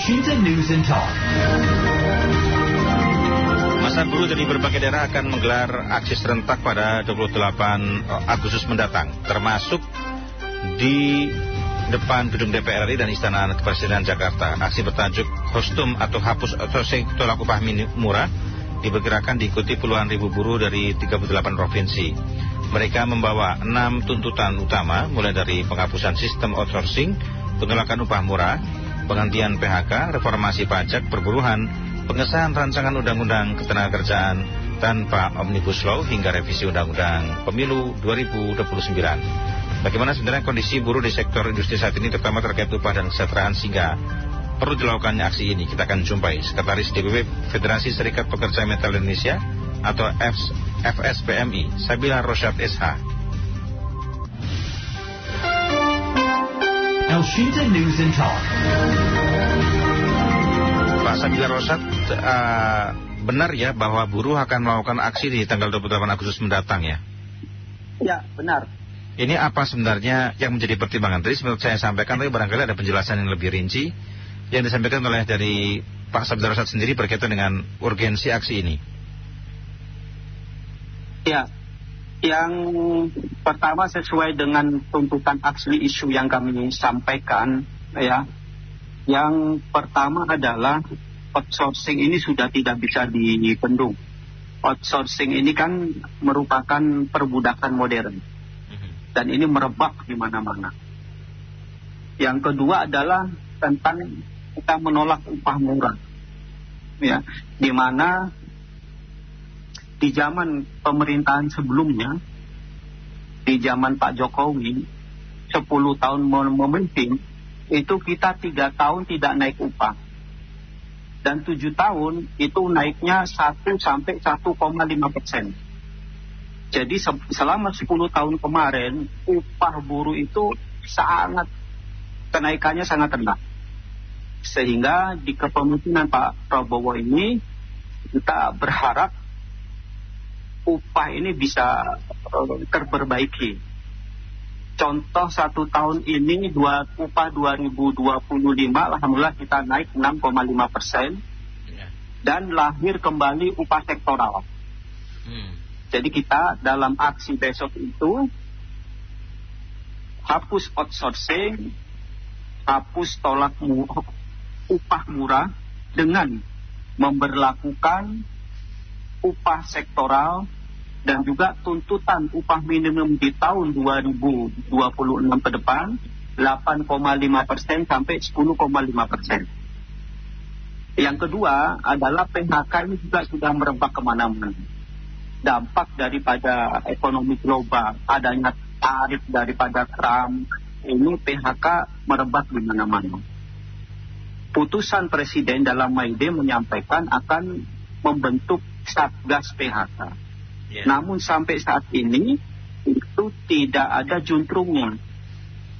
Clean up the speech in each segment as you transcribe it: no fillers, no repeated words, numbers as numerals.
Shinta News and Talk. Masa buruh dari berbagai daerah akan menggelar aksi serentak pada 28 Agustus mendatang, termasuk di depan gedung DPR RI dan Istana Kepresidenan Jakarta. Aksi bertajuk Kostum atau Hapus Outsourcing Tolak Upah Murah diperkirakan diikuti puluhan ribu buruh dari 38 provinsi. Mereka membawa 6 tuntutan utama, mulai dari penghapusan sistem outsourcing, penolakan upah murah, penghentian PHK, reformasi pajak, perburuhan, pengesahan rancangan undang-undang ketenagakerjaan tanpa Omnibus Law, hingga revisi undang-undang pemilu 2029. Bagaimana sebenarnya kondisi buruh di sektor industri saat ini, terutama terkait upah dan kesejahteraan, sehingga perlu dilakukannya aksi ini? Kita akan jumpai Sekretaris DPP Federasi Serikat Pekerja Metal Indonesia atau FSPMI, Sabila Rosyad SH. El Shinta News and Talk. Pak Sabila Rosyad, benar ya bahwa buruh akan melakukan aksi di tanggal 28 Agustus mendatang ya? Ya, benar. Ini apa sebenarnya yang menjadi pertimbangan? Tadi seperti saya sampaikan, tapi barangkali ada penjelasan yang lebih rinci yang disampaikan oleh dari Pak Sabila Rosyad sendiri berkaitan dengan urgensi aksi ini. Ya, yang pertama sesuai dengan tuntutan asli isu yang kami sampaikan, ya. Yang pertama adalah outsourcing ini sudah tidak bisa dibendung. Outsourcing ini kan merupakan perbudakan modern, dan ini merebak di mana-mana. Yang kedua adalah tentang kita menolak upah murah, ya, di mana di zaman pemerintahan sebelumnya, di zaman Pak Jokowi 10 tahun memimpin, itu kita 3 tahun tidak naik upah, dan 7 tahun itu naiknya 1 sampai 1,5%. Jadi selama 10 tahun kemarin upah buruh itu kenaikannya sangat rendah, sehingga di kepemimpinan Pak Prabowo ini kita berharap upah ini bisa terperbaiki. Contoh 1 tahun ini upah 2025 alhamdulillah kita naik 6,5%, dan lahir kembali upah sektoral. Jadi kita dalam aksi besok itu hapus outsourcing, hapus tolak upah murah dengan memberlakukan upah sektoral, dan juga tuntutan upah minimum di tahun 2026 ke depan 8,5% sampai 10,5%. Yang kedua adalah PHK ini juga sudah merebak kemana-mana. Dampak daripada ekonomi global, adanya tarif daripada Trump, ini PHK merebak di mana-mana. Putusan Presiden dalam May Day menyampaikan akan membentuk Satgas PHK. Namun sampai saat ini itu tidak ada juntrungnya.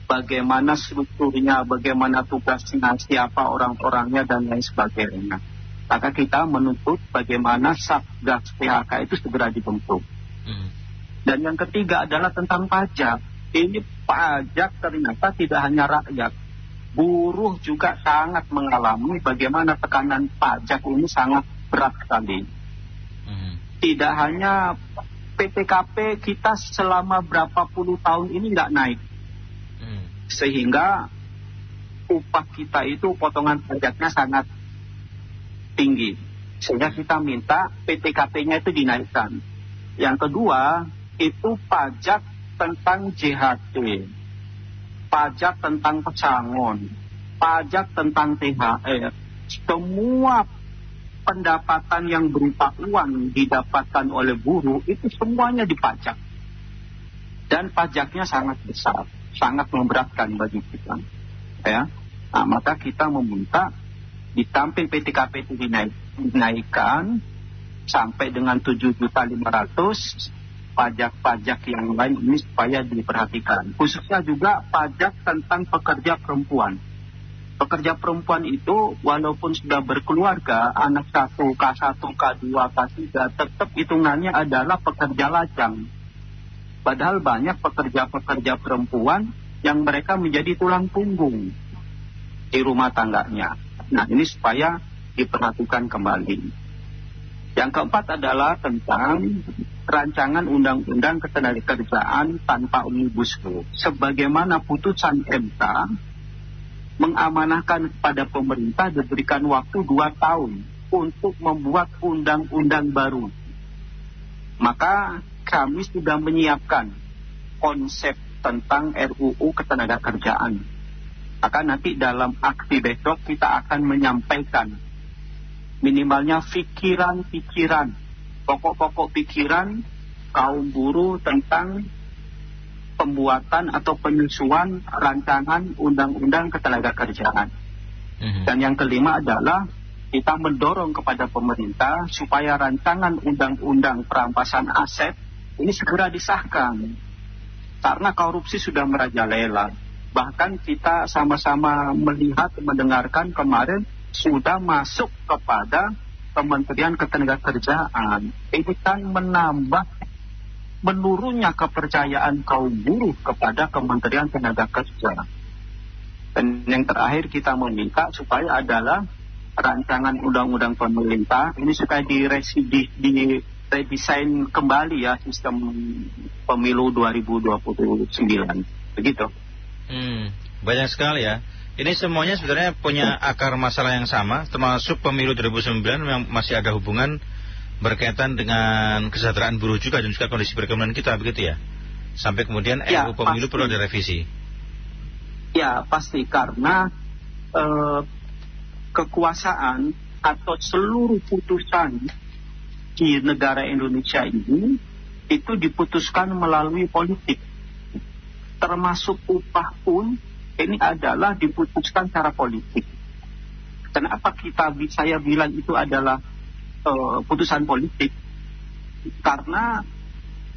Bagaimana strukturnya, bagaimana tugasnya, siapa orang-orangnya, dan lain sebagainya. Maka kita menuntut bagaimana Satgas PHK itu segera dibentuk. Dan yang ketiga adalah tentang pajak. Ini pajak ternyata tidak hanya rakyat, buruh juga sangat mengalami bagaimana tekanan pajak ini sangat berat sekali. Tidak hanya PTKP kita selama berapa puluh tahun ini nggak naik, sehingga upah kita itu potongan pajaknya sangat tinggi, sehingga kita minta PTKP-nya itu dinaikkan. Yang kedua itu pajak tentang JHT, pajak tentang pesangon, pajak tentang THR, semua pendapatan yang berupa uang didapatkan oleh buruh itu semuanya dipajak, dan pajaknya sangat besar, sangat memberatkan bagi kita, ya. Nah, maka kita meminta di samping PTKP itu dinaikkan sampai dengan 7.500.000, pajak-pajak yang lain ini supaya diperhatikan, khususnya juga pajak tentang pekerja perempuan. Pekerja perempuan itu walaupun sudah berkeluarga, anak 1, K1, K2, K3, tetap hitungannya adalah pekerja lajang. Padahal banyak pekerja-pekerja perempuan yang mereka menjadi tulang punggung di rumah tangganya. Nah, ini supaya diperhatikan kembali. Yang keempat adalah tentang rancangan undang-undang ketenagakerjaan tanpa omnibus law. Sebagaimana putusan MK mengamanahkan kepada pemerintah diberikan waktu 2 tahun untuk membuat undang-undang baru. Maka kami sudah menyiapkan konsep tentang RUU ketenagakerjaan. Maka nanti dalam aksi besok kita akan menyampaikan minimalnya pikiran-pikiran, pokok-pokok pikiran kaum buruh tentang pembuatan atau penyusuan rancangan undang-undang ketenagakerjaan. Dan yang kelima adalah kita mendorong kepada pemerintah supaya rancangan undang-undang perampasan aset ini segera disahkan. Karena korupsi sudah merajalela. Bahkan kita sama-sama melihat, mendengarkan kemarin sudah masuk kepada Kementerian Ketenagakerjaan. Ini kan menurunnya kepercayaan kaum buruh kepada Kementerian Tenaga Dan yang terakhir kita meminta supaya adalah rancangan undang-undang pemerintah ini supaya diredesain kembali ya sistem pemilu 2029. Begitu. Banyak sekali ya. Ini semuanya sebenarnya punya akar masalah yang sama, termasuk pemilu 2009 yang masih ada hubungan berkaitan dengan kesejahteraan buruh juga dan juga kondisi perekonomian kita, begitu ya? Sampai kemudian RUU pemilu perlu direvisi. Ya, pasti karena kekuasaan atau seluruh putusan di negara Indonesia ini itu diputuskan melalui politik. Termasuk upah pun ini adalah diputuskan secara politik. Kenapa saya bilang itu adalah putusan politik? Karena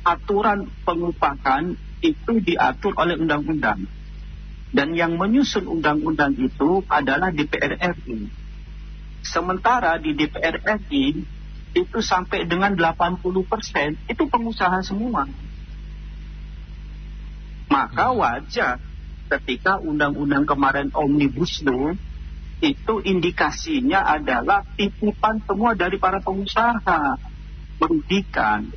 aturan pengupahan itu diatur oleh undang-undang. Dan yang menyusun undang-undang itu adalah DPR RI. Sementara di DPR RI itu sampai dengan 80% itu pengusaha semua. Maka wajar ketika undang-undang kemarin Omnibus Law itu indikasinya adalah titipan semua dari para pengusaha, merugikan,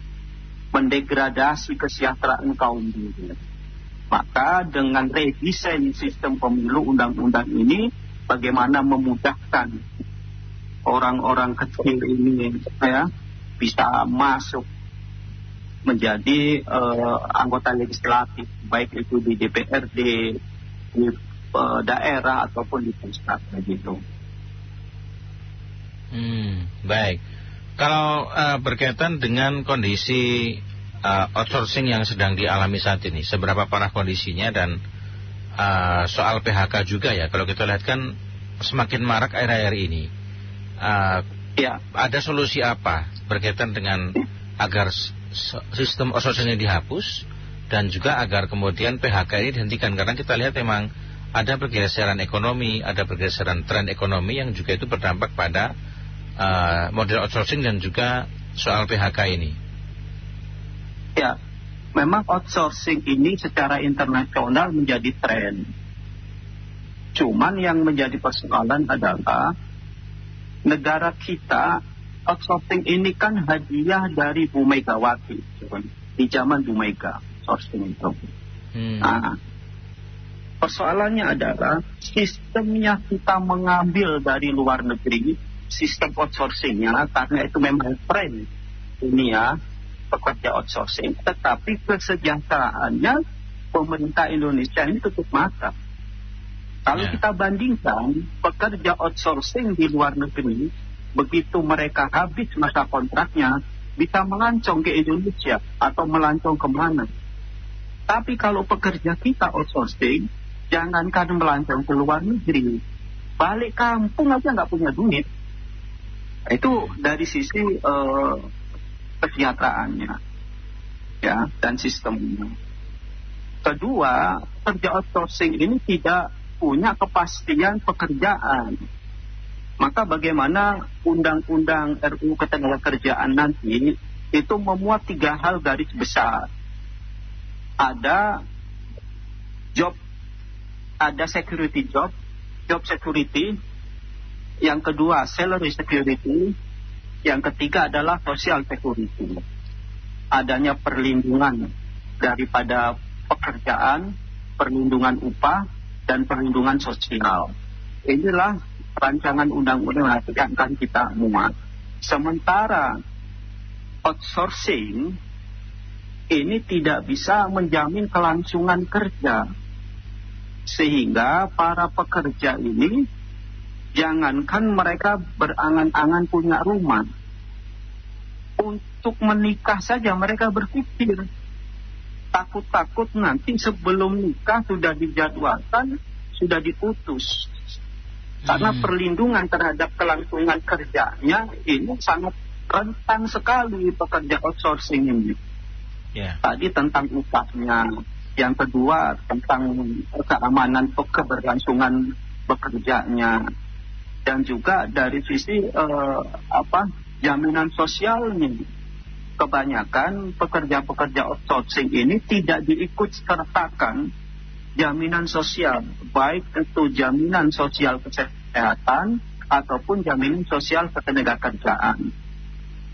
mendegradasi kesejahteraan kaum buruh. Maka dengan redesain sistem pemilu undang-undang ini, bagaimana memudahkan orang-orang kecil ini ya bisa masuk menjadi anggota legislatif, baik itu di DPRD, di daerah ataupun di pusat begitu. Baik. Kalau berkaitan dengan kondisi outsourcing yang sedang dialami saat ini, seberapa parah kondisinya dan soal PHK juga ya. Kalau kita lihat kan semakin marak akhir-akhir ini. Ada solusi apa berkaitan dengan agar sistem outsourcing ini dihapus dan juga agar kemudian PHK ini dihentikan, karena kita lihat memang ada pergeseran ekonomi, ada pergeseran tren ekonomi yang juga itu berdampak pada model outsourcing dan juga soal PHK ini. Ya, memang outsourcing ini secara internasional menjadi tren. Cuman yang menjadi persoalan adalah negara kita, outsourcing ini kan hadiah dari Bu Megawati di zaman Bu Mega, outsourcing itu. Nah, persoalannya adalah sistemnya kita mengambil dari luar negeri, sistem outsourcingnya, karena itu memang tren dunia pekerja outsourcing, tetapi kesejahteraannya pemerintah Indonesia ini tutup mata. Kalau kita bandingkan pekerja outsourcing di luar negeri, begitu mereka habis masa kontraknya, bisa melancong ke Indonesia atau melancong kemana. Tapi kalau pekerja kita outsourcing, jangankan melancong ke luar negeri, balik kampung aja nggak punya duit. Itu dari sisi kesejahteraannya, ya, dan sistemnya. Kedua, pekerja outsourcing ini tidak punya kepastian pekerjaan. Maka bagaimana undang-undang RUU Ketenagakerjaan nanti itu memuat 3 hal garis besar. Ada job, ada security job security, Yang kedua, salary security. Yang ketiga adalah social security. Adanya perlindungan daripada pekerjaan, perlindungan upah, dan perlindungan sosial. Inilah rancangan undang-undang yang akan kita muat. Sementara outsourcing ini tidak bisa menjamin kelangsungan kerja. Sehingga para pekerja ini, jangankan mereka berangan-angan punya rumah, untuk menikah saja mereka berpikir. Takut-takut nanti sebelum nikah sudah dijadwalkan, sudah diputus. Karena perlindungan terhadap kelangsungan kerjanya ini sangat rentan sekali pekerja outsourcing ini. Tadi tentang upahnya. Yang kedua tentang keamanan keberlangsungan bekerjanya. Dan juga dari sisi jaminan sosialnya. Kebanyakan pekerja-pekerja outsourcing ini tidak diikut sertakan jaminan sosial, baik itu jaminan sosial kesehatan ataupun jaminan sosial ketenagakerjaan.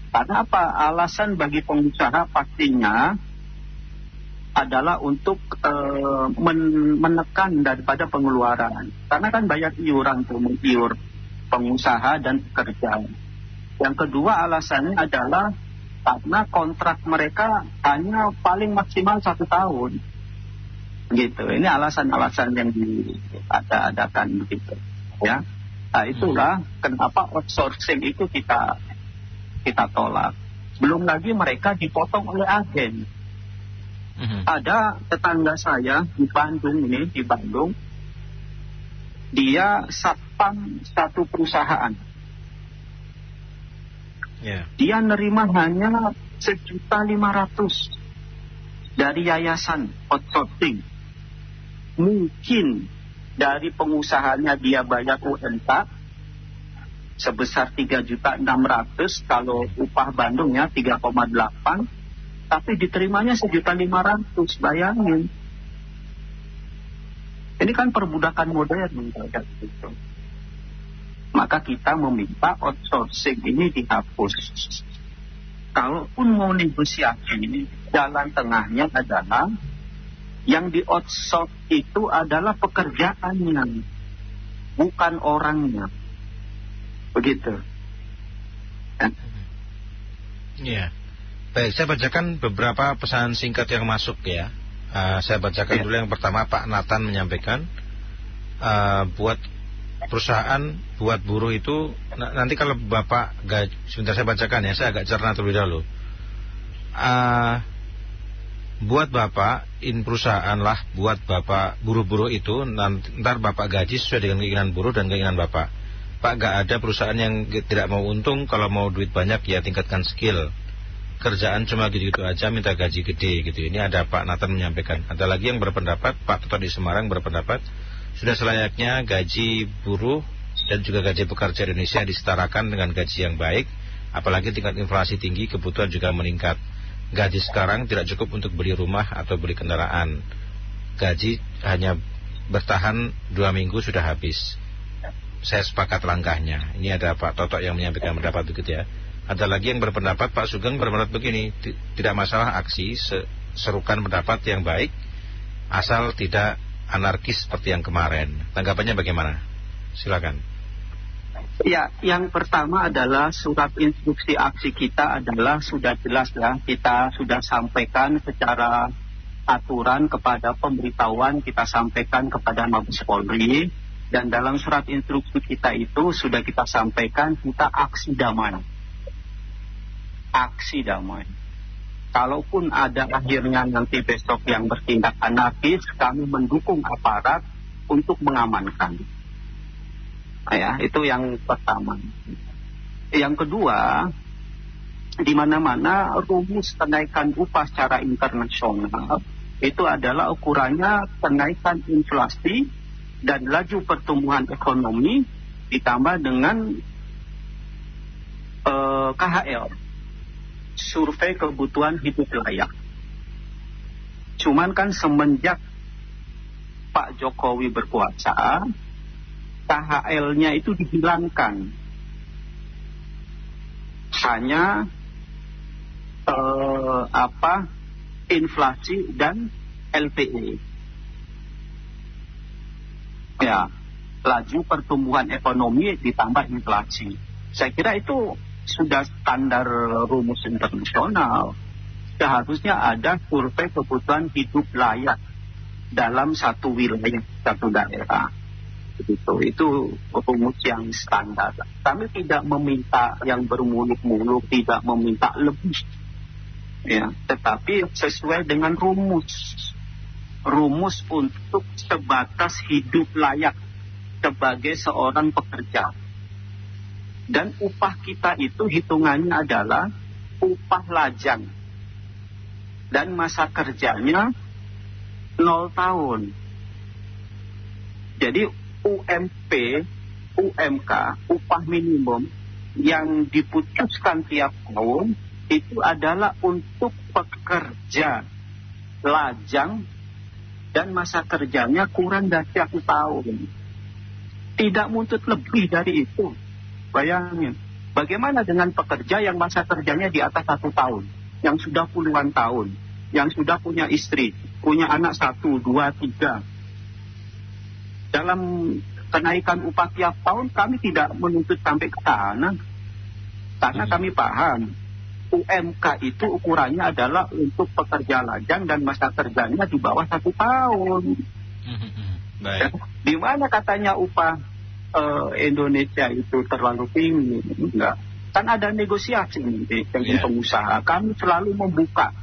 Karena apa? Alasan bagi pengusaha pastinya adalah untuk menekan daripada pengeluaran. Karena kan banyak iuran tuh, mengiur pengusaha dan pekerja. Yang kedua alasannya adalah karena kontrak mereka hanya paling maksimal 1 tahun. Gitu. Ini alasan-alasan yang diadakan gitu. Ya. Nah, itulah kenapa outsourcing itu kita tolak. Belum lagi mereka dipotong oleh agen. Ada tetangga saya di Bandung, dia satpam satu perusahaan. Dia nerima hanya 1.500.000 dari yayasan outsourcing. Mungkin dari pengusahanya dia bayar UMK sebesar 3.600.000, kalau upah Bandungnya 3,8, tapi diterimanya 1.500.000, bayangin. Ini kan perbudakan modern gitu. Maka kita meminta outsourcing ini dihapus. Kalaupun mau negosiasi, jalan tengahnya adalah yang di outsource itu adalah pekerjaannya, bukan orangnya. Begitu. Ya. Baik, saya bacakan beberapa pesan singkat yang masuk ya. Saya bacakan dulu yang pertama. Pak Nathan menyampaikan, buat perusahaan, buat buruh itu nanti kalau Bapak sebentar saya bacakan ya, saya agak cerna terlebih dahulu. Buat Bapak perusahaan lah, buat Bapak buruh-buruh itu ntar Bapak gaji sesuai dengan keinginan buruh dan keinginan Bapak. Pak, gak ada perusahaan yang tidak mau untung. Kalau mau duit banyak ya tingkatkan skill. Kerjaan cuma gitu-gitu aja minta gaji gede gitu. Ini ada Pak Nathan menyampaikan. Ada lagi yang berpendapat, Pak Toto di Semarang berpendapat, sudah selayaknya gaji buruh dan juga gaji pekerja Indonesia disetarakan dengan gaji yang baik. Apalagi tingkat inflasi tinggi, kebutuhan juga meningkat. Gaji sekarang tidak cukup untuk beli rumah atau beli kendaraan. Gaji hanya bertahan 2 minggu sudah habis. Saya sepakat langkahnya. Ini ada Pak Toto yang menyampaikan pendapat begitu ya. Ada lagi yang berpendapat, Pak Sugeng berpendapat begini, tidak masalah aksi, serukan pendapat yang baik, asal tidak anarkis seperti yang kemarin. Tanggapannya bagaimana? Silakan. Ya, yang pertama adalah surat instruksi aksi kita adalah sudah jelas ya. Kita sudah sampaikan secara aturan kepada pemberitahuan, kita sampaikan kepada Mabes Polri. Dan dalam surat instruksi kita itu sudah kita sampaikan kita aksi damai. Aksi damai. Kalaupun ada akhirnya nanti besok yang bertindak anarkis, kami mendukung aparat untuk mengamankan. Ya, itu yang pertama. Yang kedua, di mana-mana rumus kenaikan upah secara internasional itu adalah ukurannya kenaikan inflasi dan laju pertumbuhan ekonomi ditambah dengan KHL, survei kebutuhan hidup layak. Cuman kan semenjak Pak Jokowi berkuasa, KHL-nya itu dihilangkan. Hanya inflasi dan LPE. Ya, laju pertumbuhan ekonomi ditambah inflasi. Saya kira itu sudah standar rumus internasional. Seharusnya ada survei kebutuhan hidup layak dalam satu wilayah, satu daerah. Itu rumus yang standar. Kami tidak meminta yang bermuluk-muluk, tidak meminta lebih, ya, tetapi sesuai dengan rumus untuk sebatas hidup layak sebagai seorang pekerja. Dan upah kita itu hitungannya adalah upah lajang dan masa kerjanya 0 tahun. Jadi UMP, UMK, upah minimum yang diputuskan tiap tahun itu adalah untuk pekerja lajang dan masa kerjanya kurang dari 1 tahun. Tidak menuntut lebih dari itu. Bayangin, bagaimana dengan pekerja yang masa kerjanya di atas 1 tahun, yang sudah puluhan tahun, yang sudah punya istri, punya anak 1, 2, 3. Dalam kenaikan upah tiap tahun kami tidak menuntut sampai ke sana. Karena kami paham, UMK itu ukurannya adalah untuk pekerja lajang dan masa kerjanya di bawah 1 tahun. Baik. Di mana katanya upah Indonesia itu terlalu tinggi? Enggak. Kan ada negosiasi dengan pengusaha. Kami selalu membuka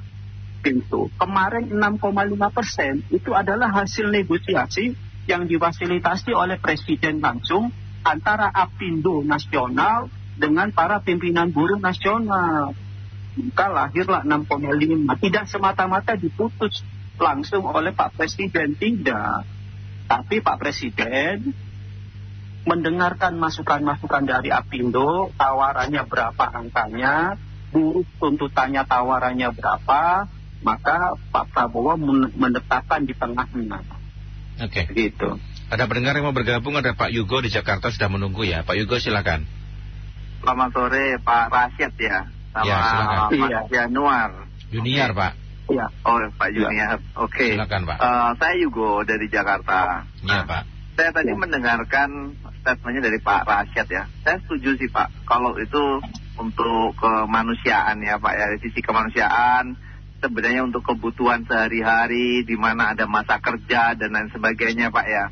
pintu. Kemarin 6,5% itu adalah hasil negosiasi yang difasilitasi oleh Presiden langsung antara Apindo Nasional dengan para pimpinan buruh nasional. Maka lahirlah 6,5. Tidak semata-mata diputus langsung oleh Pak Presiden, tidak. Tapi Pak Presiden mendengarkan masukan-masukan dari Apindo, tawarannya berapa angkanya, buruh tuntutannya tawarannya berapa, maka Pak Prabowo menetapkan di tengahnya. Oke. Gitu. Ada pendengar yang mau bergabung, ada Pak Yugo di Jakarta sudah menunggu ya. Pak Yugo silakan. Selamat sore Pak Rasyid ya. Sama ya, silakan. Mas Januar. Junior Pak. Iya. Oh Pak Junior. Oke. Silakan Pak. Saya Yugo dari Jakarta. Iya Pak. Saya tadi mendengarkan statementnya dari Pak Rasyid ya. Saya setuju sih Pak. Kalau itu untuk kemanusiaan ya Pak ya. Dari sisi kemanusiaan sebenarnya untuk kebutuhan sehari-hari di mana ada masa kerja dan lain sebagainya Pak ya.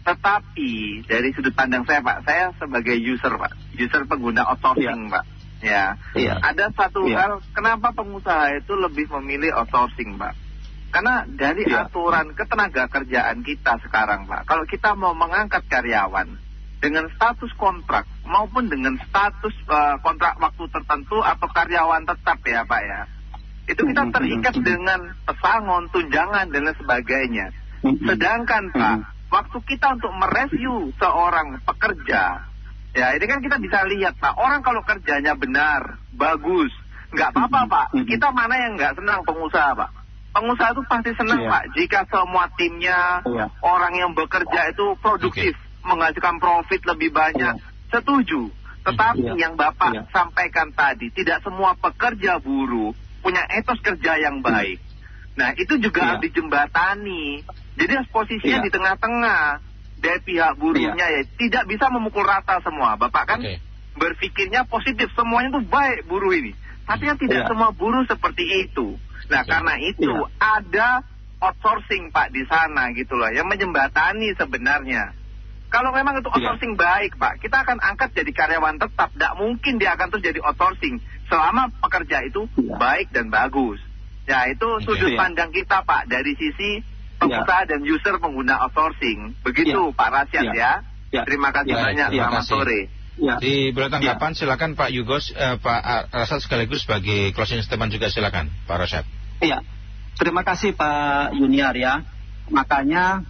Tetapi dari sudut pandang saya Pak, saya sebagai user Pak, user pengguna outsourcing Pak. Ya. Ada satu hal kenapa pengusaha itu lebih memilih outsourcing Pak. Karena dari aturan ketenaga kerjaan kita sekarang Pak, kalau kita mau mengangkat karyawan dengan status kontrak maupun dengan status kontrak waktu tertentu atau karyawan tetap ya Pak ya, itu kita terikat dengan pesangon, tunjangan dan lain sebagainya. Sedangkan Pak, waktu kita untuk mereview seorang pekerja, ya ini kan kita bisa lihat Pak, orang kalau kerjanya benar, bagus, nggak apa-apa Pak. Kita mana yang nggak senang pengusaha Pak? Pengusaha itu pasti senang Pak jika semua timnya, orang yang bekerja itu produktif, menghasilkan profit lebih banyak. Setuju. Tetapi yang Bapak sampaikan tadi, tidak semua pekerja buruh punya etos kerja yang baik. Nah itu juga harus dijembatani. Jadi posisinya di tengah-tengah dari pihak buruhnya ya tidak bisa memukul rata semua. Bapak kan berpikirnya positif, semuanya tuh baik buruh ini. Tapi kan tidak semua buruh seperti itu. Nah karena itu ada outsourcing Pak di sana gitu loh, yang menjembatani sebenarnya. Kalau memang itu outsourcing baik Pak, kita akan angkat jadi karyawan tetap. Tidak mungkin dia akan terus jadi outsourcing selama pekerja itu baik dan bagus. Ya itu sudut pandang kita Pak dari sisi pengusaha dan user pengguna outsourcing. Begitu Pak Rasyid ya. Terima kasih banyak. Selamat sore. Di bulan tanggapan silakan Pak Yugo, Pak Rasyid sekaligus sebagai closing statement juga silakan Pak Rasyid. Iya, terima kasih Pak Junior ya. Makanya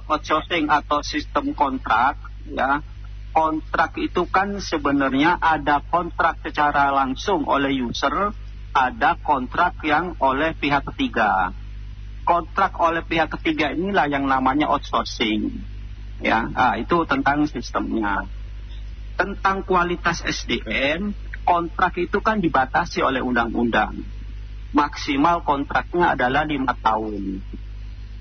outsourcing atau sistem kontrak ya, kontrak itu kan sebenarnya ada kontrak secara langsung oleh user, ada kontrak yang oleh pihak ketiga. Kontrak oleh pihak ketiga inilah yang namanya outsourcing. Ya, itu tentang sistemnya. Tentang kualitas SDM, kontrak itu kan dibatasi oleh undang-undang. Maksimal kontraknya adalah 5 tahun.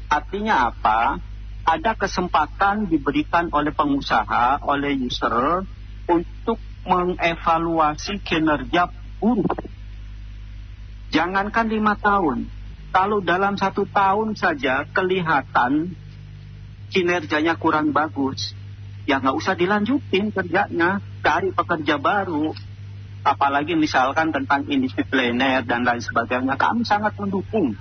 Artinya apa? Ada kesempatan diberikan oleh pengusaha, oleh user, untuk mengevaluasi kinerja buruh. Jangankan 5 tahun. Kalau dalam 1 tahun saja kelihatan kinerjanya kurang bagus, ya nggak usah dilanjutin kerjanya, cari pekerja baru. Apalagi misalkan tentang indisipliner dan lain sebagainya, kami sangat mendukung.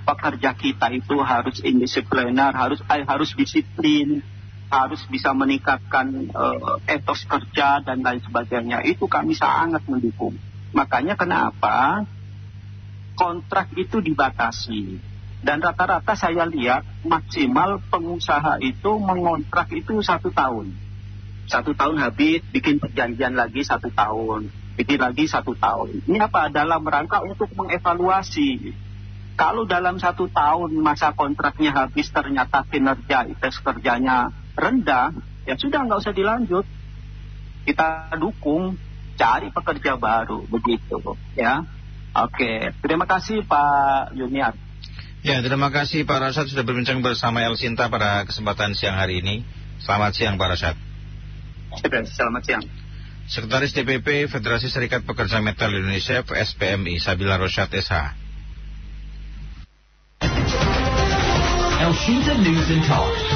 Pekerja kita itu harus indisipliner, harus disiplin, harus bisa meningkatkan etos kerja dan lain sebagainya. Itu kami sangat mendukung. Makanya kenapa kontrak itu dibatasi. Dan rata-rata saya lihat maksimal pengusaha itu mengontrak itu 1 tahun. 1 tahun habis, bikin perjanjian lagi 1 tahun. Bikin lagi 1 tahun. Ini apa? Dalam rangka untuk mengevaluasi. Kalau dalam 1 tahun masa kontraknya habis ternyata kinerja, tes kerjanya rendah, ya sudah nggak usah dilanjut. Kita dukung, cari pekerja baru, begitu. Ya, oke. Terima kasih Pak Junior. Ya, terima kasih Pak Rashad sudah berbincang bersama El Sinta pada kesempatan siang hari ini. Selamat siang Pak Rashad. Selamat siang. Sekretaris DPP Federasi Serikat Pekerja Metal Indonesia FSPMI Sabila Rosyad SH. El Sinta News and Talk.